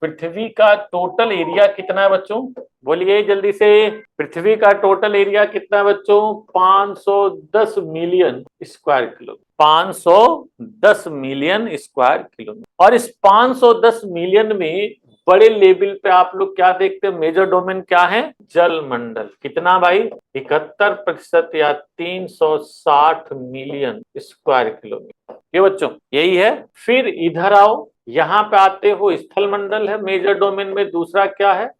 पृथ्वी का total area कितना है बच्चों? बोलिए जल्दी से। पृथ्वी का टोटल एरिया कितना है बच्चों? 510 million square kilometre. 510 million square kilometre. और इस 510 मिलियन में बड़े लेवल पे आप लोग क्या देखते हैं? मेजर डोमेन क्या है? जल मंडल। कितना भाई? 71% या 360 मिलियन स्क्वायर किलोमीटर। ये बच्चों यही है। फिर इधर आओ, यहां पे आते हो, स्थल मंडल है मेजर डोमेन में। दूसरा क्या है?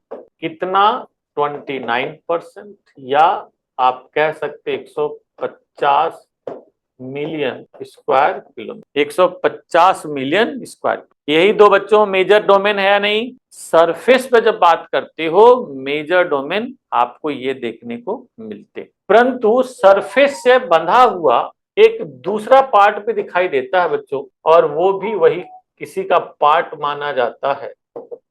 कितना? 29%, या आप कह सकते 150 million square kilometre. 150 million square. यही दो बच्चों मेजर डोमेन है या नहीं? सरफेस पे जब बात करते हो मेजर डोमेन आपको ये देखने को मिलते, परंतु सरफेस से बंधा हुआ एक दूसरा पार्ट पे दिखाई देता है बच्चों, और वो भी वही किसी का पार्ट माना जाता है।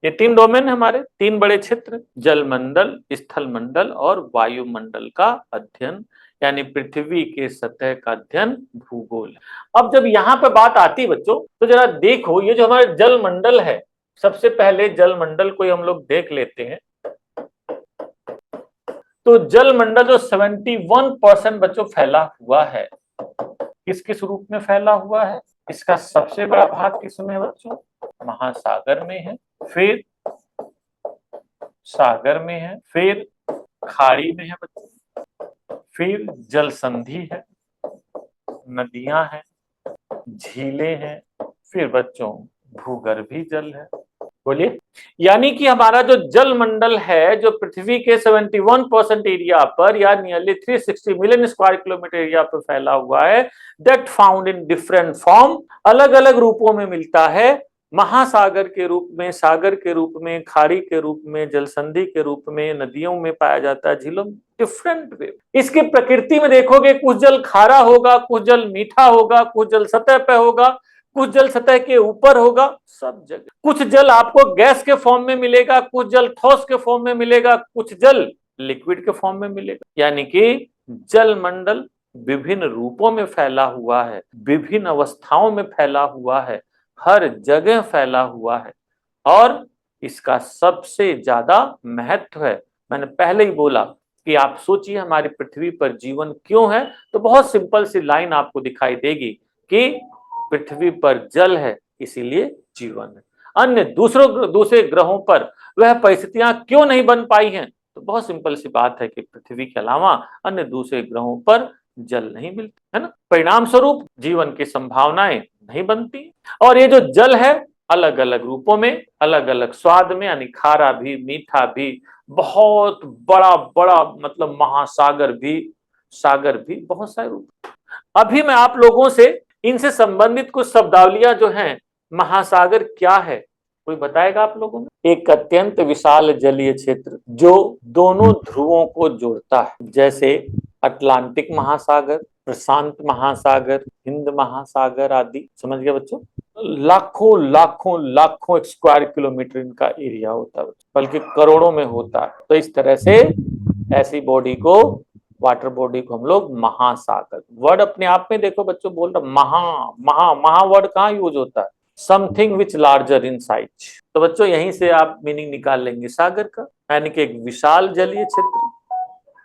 ये तीन डोमेन है हमारे, तीन बड़े क्षेत्र, जल मंडल, स्थल मंडल और वायुमंडल का अध्ययन, यानी पृथ्वी के सतह का अध्ययन भूगोल। अब जब यहाँ पे बात आती है बच्चों, तो जरा देखो, ये जो हमारा जल मंडल है, सबसे पहले जल मंडल को हम लोग देख लेते हैं। तो जल मंडल जो 71% बच्चों फैला हुआ है, किस किस रूप में फैला हुआ है? इसका सबसे बड़ा भाग किसमें है बच्चों? महासागर में है, फिर सागर में है, फिर खाड़ी में है बच्चों, फिर जल संधि है, नदियां हैं, झीलें हैं, फिर बच्चों भूगर्भीय जल है। बोलिए। यानी कि हमारा जो जल मंडल है, जो पृथ्वी के 71% एरिया पर या nearly 360 million square kilometre area पर फैला हुआ है, that found in different form, अलग अलग रूपों में मिलता है। महासागर के रूप में, सागर के रूप में, खाड़ी के रूप में, जलसंधि के रूप में, नदियों में पाया जाता है, झीलों में, डिफरेंट वे। इसकी प्रकृति में देखोगे, कुछ जल खारा होगा, कुछ जल मीठा होगा, कुछ जल सतह पे होगा, कुछ जल सतह के ऊपर होगा, सब जगह। कुछ जल आपको गैस के फॉर्म में मिलेगा, कुछ जल ठोस के फॉर्म में मिलेगा, कुछ जल लिक्विड के फॉर्म में मिलेगा। यानी कि जल मंडल विभिन्न रूपों में फैला हुआ है, विभिन्न अवस्थाओं में फैला हुआ है, हर जगह फैला हुआ है। और इसका सबसे ज्यादा महत्व है, मैंने पहले ही बोला कि आप सोचिए हमारी पृथ्वी पर जीवन क्यों है, तो बहुत सिंपल सी लाइन आपको दिखाई देगी कि पृथ्वी पर जल है इसीलिए जीवन है। अन्य दूसरे ग्रहों पर वह परिस्थितियां क्यों नहीं बन पाई हैं, तो बहुत सिंपल सी बात है कि पृथ्वी के अलावा अन्य दूसरे ग्रहों पर जल नहीं मिलता है ना। परिणाम स्वरूप जीवन की संभावनाएं नहीं बनती। और ये जो जल है अलग अलग रूपों में, अलग अलग स्वाद में, यानी खारा भी, मीठा भी, बहुत बड़ा बड़ा मतलब महासागर भी, सागर भी, बहुत सारे रूप। अभी मैं आप लोगों से इनसे संबंधित कुछ शब्दावलियां जो हैं, महासागर क्या है कोई बताएगा आप लोगों में? एक अत्यंत विशाल जलीय क्षेत्र जो दोनों ध्रुवों को जोड़ता है, जैसे अटलांटिक महासागर, प्रशांत महासागर, हिंद महासागर आदि। समझ गए बच्चों? लाखों लाखों लाखों स्क्वायर किलोमीटर इनका एरिया होता है, बल्कि करोड़ों में होता है। तो इस तरह से ऐसी बॉडी को, वाटर बॉडी को हम लोग महासागर, वर्ड अपने आप में देखो बच्चों बोल रहा महा वर्ड कहाँ यूज होता है? Something which larger in size. तो बच्चों यहीं से आप मीनिंग निकाल लेंगे सागर का, यानी कि एक विशाल जलीय क्षेत्र।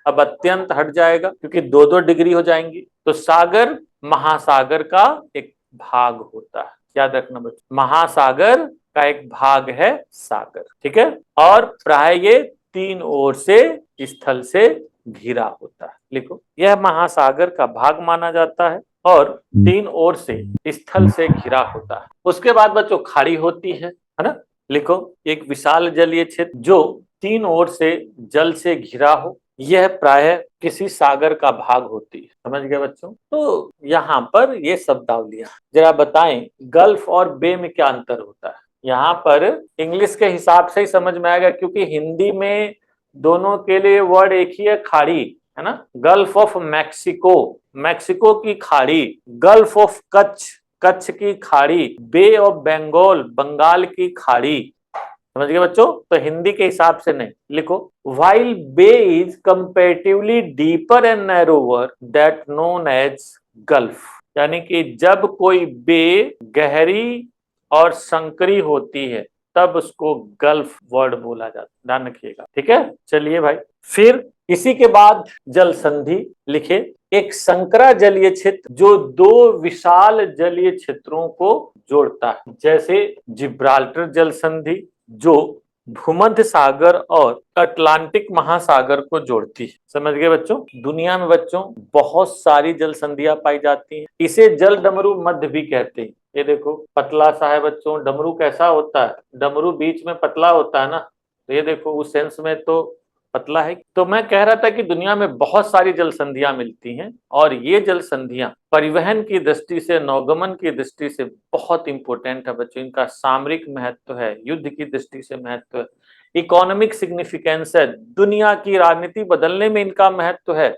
अब अत्यंत हट जाएगा क्योंकि 2-2 डिग्री हो जाएंगी। तो सागर महासागर का एक भाग होता है, याद रखना बच्चों, महासागर का एक भाग है सागर, ठीक है। और प्राय ये 3 ओर से स्थल से घिरा होता है। लिखो, यह महासागर का भाग माना जाता है और 3 ओर से स्थल से घिरा होता है। उसके बाद बच्चों खाड़ी होती है ना। लिखो, एक विशाल जलीय क्षेत्र जो 3 ओर से जल से घिरा हो, यह प्राय किसी सागर का भाग होती है। समझ गए बच्चों? तो यहाँ पर ये शब्दावलियां जरा बताएं, गल्फ और बे में क्या अंतर होता है? यहाँ पर इंग्लिश के हिसाब से ही समझ में आएगा, क्योंकि हिंदी में दोनों के लिए वर्ड एक ही है, खाड़ी, है ना। गल्फ ऑफ मैक्सिको, मैक्सिको की खाड़ी, गल्फ ऑफ कच्छ, कच्छ की खाड़ी, बे ऑफ बंगाल, बंगाल की खाड़ी। समझ गए बच्चों? तो हिंदी के हिसाब से नहीं। लिखो, while bay is comparatively deeper and narrower that known as gulf, यानी कि जब कोई बे गहरी और संकरी होती है, तब उसको गल्फ वर्ड बोला जाता है। ध्यान रखिएगा, ठीक है। चलिए भाई, फिर इसी के बाद जल संधि लिखे। एक संकरा जलीय क्षेत्र जो दो विशाल जलीय क्षेत्रों को जोड़ता है, जैसे जिब्राल्टर जल संधि जो भूमध्य सागर और अटलांटिक महासागर को जोड़ती है। समझ गए बच्चों। दुनिया में बच्चों बहुत सारी जल संधियां पाई जाती हैं। इसे जल डमरू मध्य भी कहते हैं। ये देखो पतला सा है बच्चों। डमरू कैसा होता है? डमरू बीच में पतला होता है ना, तो ये देखो उस सेंस में तो पतला है। तो मैं कह रहा था कि दुनिया में बहुत सारी जल संधियां मिलती हैं और ये जल संधियां परिवहन की दृष्टि से, नौगमन की दृष्टि से बहुत इंपॉर्टेंट है बच्चों। इनका सामरिक महत्व है, युद्ध की दृष्टि से महत्व है, इकोनॉमिक सिग्निफिकेंस है, दुनिया की राजनीति बदलने में इनका महत्व है।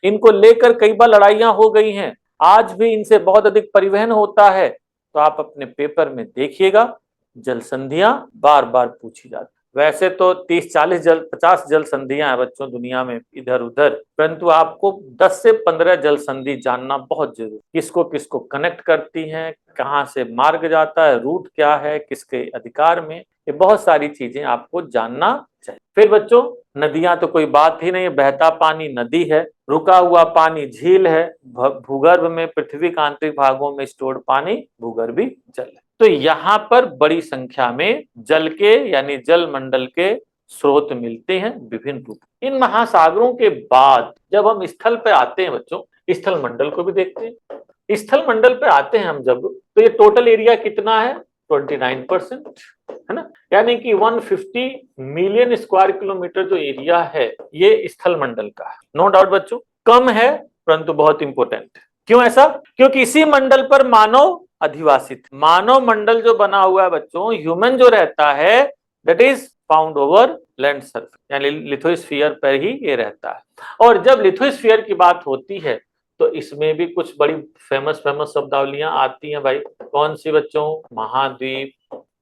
इनको लेकर कई बार लड़ाइयां हो गई हैं, आज भी इनसे बहुत अधिक परिवहन होता है। तो आप अपने पेपर में देखिएगा, जल संधियां बार बार पूछी जाती। वैसे तो 30-40 जल 50 जल संधियां हैं बच्चों दुनिया में इधर उधर, परंतु आपको 10 से 15 जल संधि जानना बहुत जरूरी। किसको किसको कनेक्ट करती हैं, कहाँ से मार्ग जाता है, रूट क्या है, किसके अधिकार में, ये बहुत सारी चीजें आपको जानना चाहिए। फिर बच्चों नदियां तो कोई बात ही नहीं, बहता पानी नदी है, रुका हुआ पानी झील है, भूगर्भ में पृथ्वी के आंतरिक भागों में स्टोर्ड पानी भूगर्भी जल है। तो यहाँ पर बड़ी संख्या में जल के यानी जल मंडल के स्रोत मिलते हैं विभिन्न रूप। इन महासागरों के बाद जब हम स्थल पे आते हैं बच्चों, स्थल मंडल को भी देखते हैं। स्थल मंडल पे आते हैं हम जब, तो ये टोटल एरिया कितना है? 29%, है ना। यानी कि 150 मिलियन स्क्वायर किलोमीटर जो एरिया है ये स्थल मंडल का है। नो डाउट बच्चों कम है, परंतु बहुत इंपॉर्टेंट। क्यों ऐसा? क्योंकि इसी मंडल पर मानव अधिवासित, मानव मंडल जो बना हुआ है बच्चों, ह्यूमन जो रहता है, that is found over land surface, यानी लिथोस्फीयर पर ही ये रहता है। और जब लिथोस्फीयर की बात होती है तो इसमें भी कुछ बड़ी फेमस शब्दावलियां आती हैं भाई। कौन सी बच्चों? महाद्वीप,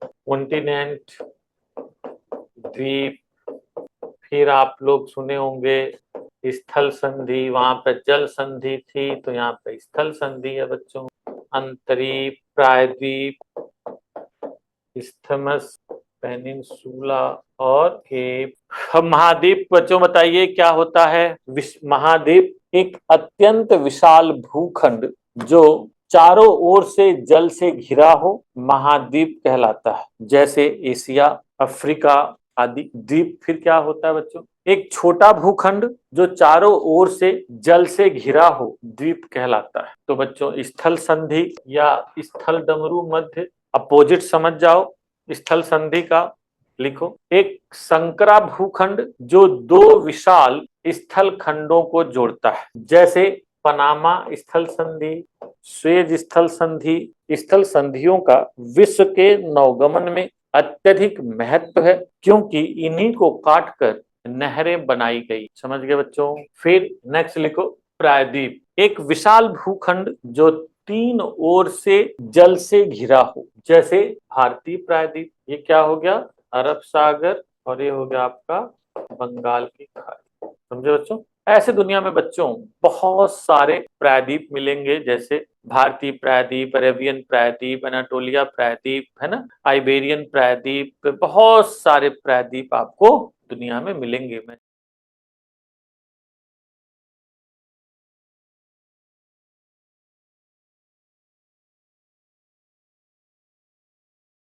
कॉन्टिनेंट, द्वीप, फिर आप लोग सुने होंगे स्थल संधि, वहां पे जल संधि थी तो यहाँ पे स्थल संधि है बच्चों। अंतरीप, प्रायद्वीप, इस्थमस, पेनिनसुला और केप। अब महाद्वीप बच्चों बताइए क्या होता है? महाद्वीप एक अत्यंत विशाल भूखंड जो चारों ओर से जल से घिरा हो, महाद्वीप कहलाता है। जैसे एशिया, अफ्रीका आदि द्वीप। फिर क्या होता है बच्चों? एक छोटा भूखंड जो चारों ओर से जल से घिरा हो, द्वीप कहलाता है। तो बच्चों स्थल संधि या स्थल डमरू मध्य अपोजिट समझ जाओ स्थल संधि का। लिखो एक संकरा भूखंड जो दो विशाल स्थल खंडों को जोड़ता है, जैसे पनामा स्थल संधि, सुएज स्थल संधि। स्थल संधियों का विश्व के नौगमन में अत्यधिक महत्व है क्योंकि इन्हीं को काटकर नहरें बनाई गई। समझ गए बच्चों। फिर नेक्स्ट लिखो प्रायद्वीप, एक विशाल भूखंड जो तीन ओर से जल से घिरा हो, जैसे भारतीय प्रायद्वीप। ये क्या हो गया? अरब सागर, और ये हो गया आपका बंगाल की खाड़ी। समझे बच्चों। ऐसे दुनिया में बच्चों बहुत सारे प्रायद्वीप मिलेंगे, जैसे भारतीय प्रायद्वीप, अरेबियन प्रायद्वीप, एनाटोलिया प्रायद्वीप, है ना, आइबेरियन प्रायद्वीप। बहुत सारे प्रायद्वीप आपको दुनिया में मिलेंगे।